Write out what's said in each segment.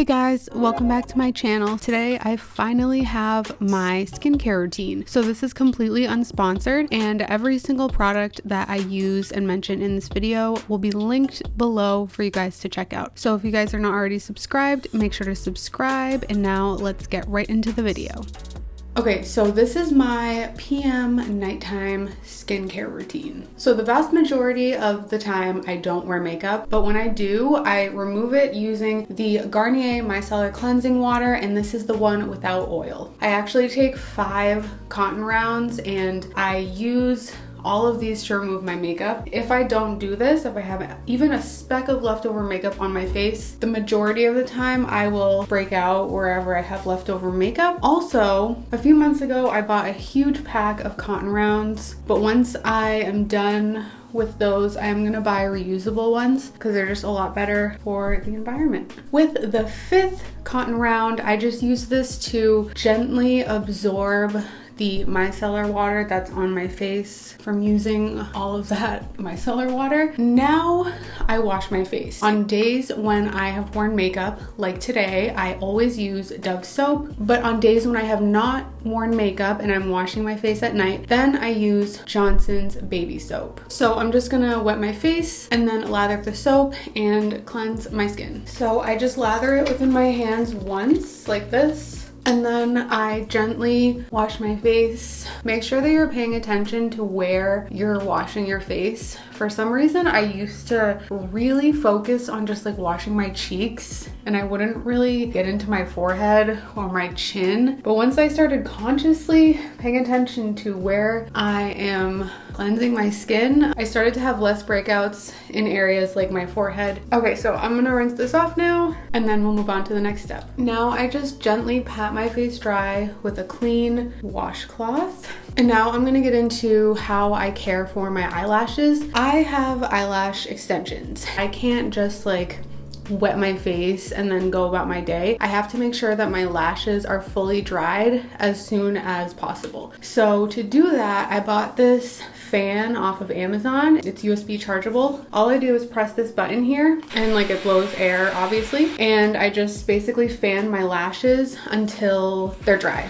Hey guys, welcome back to my channel. Today I finally have my skincare routine. So this is completely unsponsored and every single product that I use and mention in this video will be linked below for you guys to check out. So if you guys are not already subscribed, make sure to subscribe, and now let's get right into the video. Okay, so this is my PM nighttime skincare routine. So the vast majority of the time I don't wear makeup, but when I do, I remove it using the Garnier Micellar Cleansing Water, and this is the one without oil. I actually take 5 cotton rounds and I use all of these to remove my makeup. If I don't do this, if I have even a speck of leftover makeup on my face, the majority of the time I will break out wherever I have leftover makeup. Also, a few months ago, I bought a huge pack of cotton rounds, but once I am done with those, I am gonna buy reusable ones because they're just a lot better for the environment. With the 5th cotton round, I just use this to gently absorb the micellar water that's on my face from using all of that micellar water. Now I wash my face. On days when I have worn makeup, like today, I always use Dove soap, but on days when I have not worn makeup and I'm washing my face at night, then I use Johnson's baby soap. So I'm just gonna wet my face and then lather the soap and cleanse my skin. So I just lather it within my hands once, like this. And then I gently wash my face. Make sure that you're paying attention to where you're washing your face. For some reason, I used to really focus on just like washing my cheeks, and I wouldn't really get into my forehead or my chin. But once I started consciously paying attention to where I am cleansing my skin, I started to have less breakouts in areas like my forehead. Okay, so I'm gonna rinse this off now, and then we'll move on to the next step. Now I just gently pat my face dry with a clean washcloth. And now I'm gonna get into how I care for my eyelashes. I have eyelash extensions. I can't just like wet my face and then go about my day. I have to make sure that my lashes are fully dried as soon as possible. So to do that, I bought this fan off of Amazon. It's USB chargeable. All I do is press this button here and like it blows air, obviously. And I just basically fan my lashes until they're dry.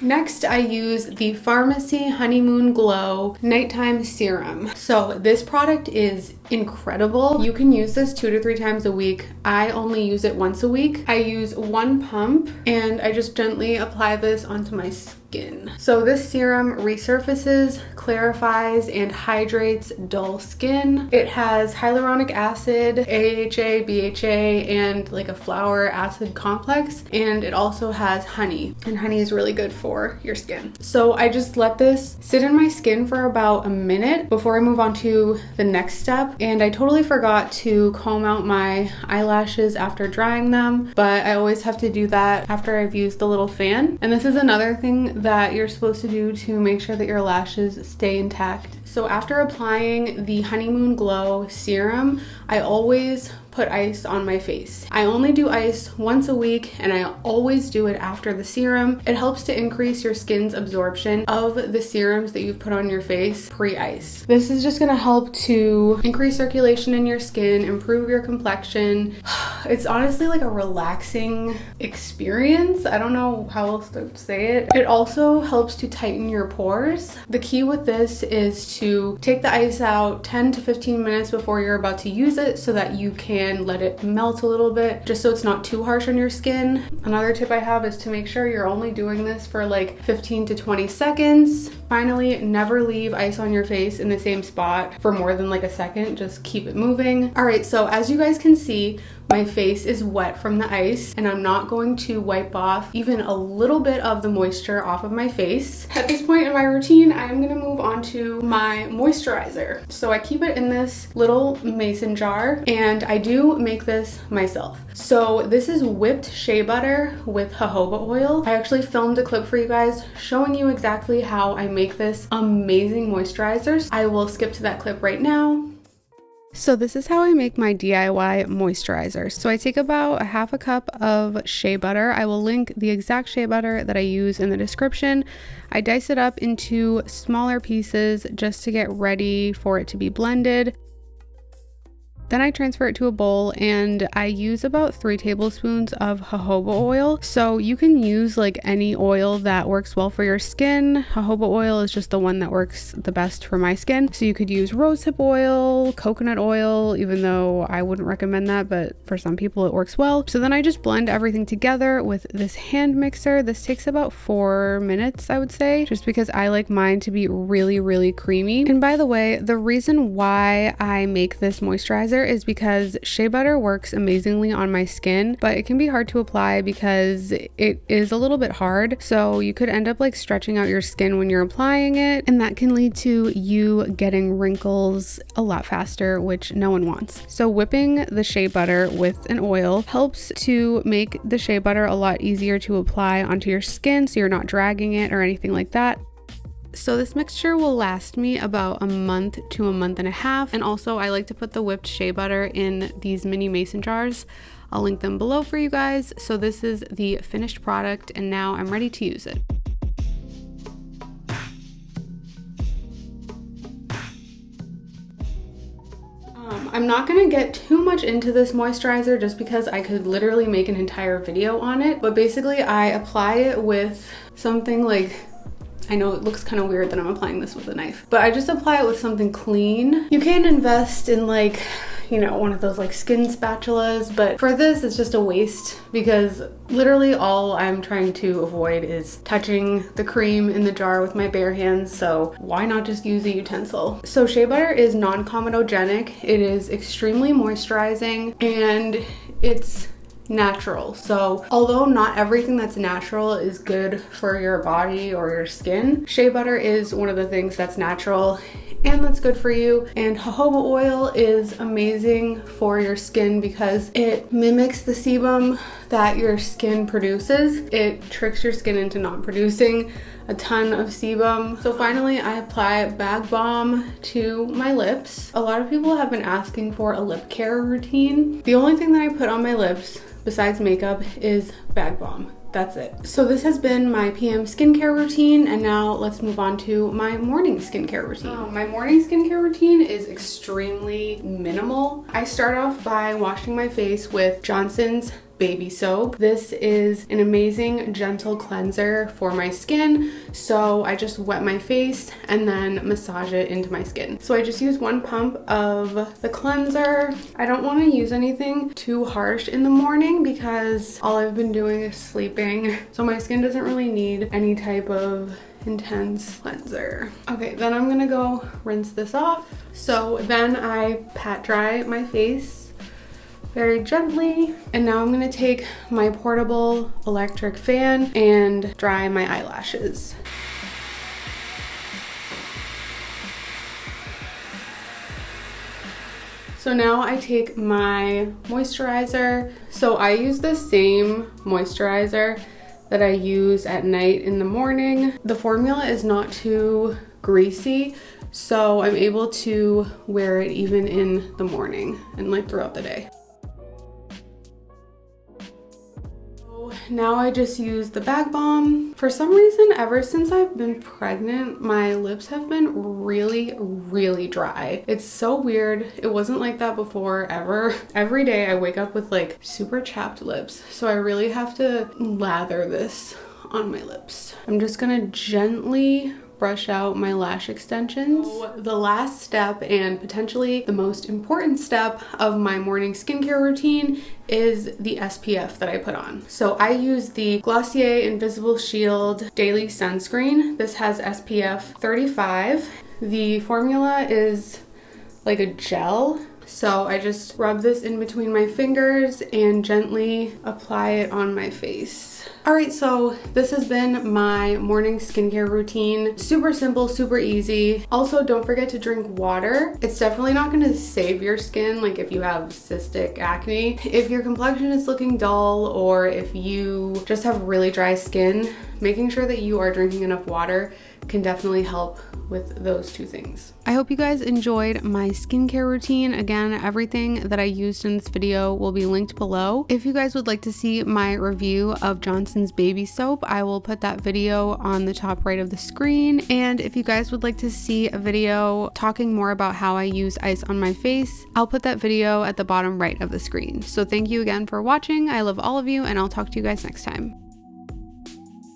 Next, I use the Pharmacy Honeymoon Glow Nighttime Serum. So this product is incredible. You can use this 2 to 3 times a week. I only use it once a week. I use 1 pump and I just gently apply this onto my skin. So this serum resurfaces, clarifies, and hydrates dull skin. It has hyaluronic acid, AHA, BHA, and like a flower acid complex, and it also has honey, and honey is really good for your skin. So I just let this sit in my skin for about a minute before I move on to the next step. And I totally forgot to comb out my eyelashes after drying them, but I always have to do that after I've used the little fan. And this is another thing that you're supposed to do to make sure that your lashes stay intact. So after applying the Honeymoon Glow serum, I always put ice on my face. I only do ice once a week, and I always do it after the serum. It helps to increase your skin's absorption of the serums that you've put on your face pre-ice. This is just gonna help to increase circulation in your skin, improve your complexion. It's honestly like a relaxing experience. I don't know how else to say it. It also helps to tighten your pores. The key with this is to take the ice out 10 to 15 minutes before you're about to use it so that you can let it melt a little bit, just so it's not too harsh on your skin. Another tip I have is to make sure you're only doing this for like 15 to 20 seconds. Finally, never leave ice on your face in the same spot for more than like a second. Just keep it moving. All right, so as you guys can see, my face is wet from the ice, and I'm not going to wipe off even a little bit of the moisture off of my face. At this point in my routine, I'm gonna move on to my moisturizer. So I keep it in this little mason jar, and I do make this myself. So this is whipped shea butter with jojoba oil. I actually filmed a clip for you guys showing you exactly how I make this amazing moisturizer. I will skip to that clip right now. So this is how I make my DIY moisturizer. So I take about a half a cup of shea butter. I will link the exact shea butter that I use in the description. I dice it up into smaller pieces just to get ready for it to be blended. Then I transfer it to a bowl and I use about 3 tablespoons of jojoba oil. So you can use like any oil that works well for your skin. Jojoba oil is just the one that works the best for my skin. So you could use rosehip oil, coconut oil, even though I wouldn't recommend that, but for some people it works well. So then I just blend everything together with this hand mixer. This takes about 4 minutes, I would say, just because I like mine to be really, really creamy. And by the way, the reason why I make this moisturizer is because shea butter works amazingly on my skin, but it can be hard to apply because it is a little bit hard. So you could end up like stretching out your skin when you're applying it, and that can lead to you getting wrinkles a lot faster, which no one wants. So whipping the shea butter with an oil helps to make the shea butter a lot easier to apply onto your skin so you're not dragging it or anything like that. So this mixture will last me about a month to a month and a half. And also I like to put the whipped shea butter in these mini mason jars. I'll link them below for you guys. So this is the finished product and now I'm ready to use it. I'm not gonna get too much into this moisturizer just because I could literally make an entire video on it. But basically I apply it with something like, I know it looks kind of weird that I'm applying this with a knife, but I just apply it with something clean. You can invest in like, you know, one of those like skin spatulas, but for this it's just a waste because literally all I'm trying to avoid is touching the cream in the jar with my bare hands, so why not just use a utensil? So shea butter is non-comedogenic, it is extremely moisturizing, and it's natural. So although not everything that's natural is good for your body or your skin, shea butter is one of the things that's natural and that's good for you. And jojoba oil is amazing for your skin because it mimics the sebum that your skin produces. It tricks your skin into not producing a ton of sebum. So finally I apply bag balm to my lips. A lot of people have been asking for a lip care routine. The only thing that I put on my lips besides makeup is bag balm. That's it. So this has been my PM skincare routine, and now let's move on to my morning skincare routine. My morning skincare routine is extremely minimal. I start off by washing my face with Johnson's baby soap. This is an amazing gentle cleanser for my skin, so I just wet my face and then massage it into my skin. So I just use 1 pump of the cleanser. I don't want to use anything too harsh in the morning because all I've been doing is sleeping, so my skin doesn't really need any type of intense cleanser. Okay, then I'm gonna go rinse this off. So then I pat dry my face very gently. And now I'm gonna take my portable electric fan and dry my eyelashes. So now I take my moisturizer. So I use the same moisturizer that I use at night in the morning. The formula is not too greasy, so I'm able to wear it even in the morning and like throughout the day. Now I just use the bag balm. For some reason, ever since I've been pregnant, my lips have been really, really dry. It's so weird. It wasn't like that before, ever. Every day I wake up with like super chapped lips, so I really have to lather this on my lips. I'm just gonna gently brush out my lash extensions. So the last step, and potentially the most important step of my morning skincare routine, is the SPF that I put on. So I use the Glossier Invisible Shield Daily Sunscreen. This has SPF 35. The formula is like a gel. So I just rub this in between my fingers and gently apply it on my face. Alright, so this has been my morning skincare routine. Super simple, super easy. Also, don't forget to drink water. It's definitely not gonna save your skin, like if you have cystic acne. If your complexion is looking dull or if you just have really dry skin, making sure that you are drinking enough water can definitely help with those two things. I hope you guys enjoyed my skincare routine. Again, everything that I used in this video will be linked below. If you guys would like to see my review of Johnson's baby soap, I will put that video on the top right of the screen. And if you guys would like to see a video talking more about how I use ice on my face, I'll put that video at the bottom right of the screen. So thank you again for watching. I love all of you, and I'll talk to you guys next time.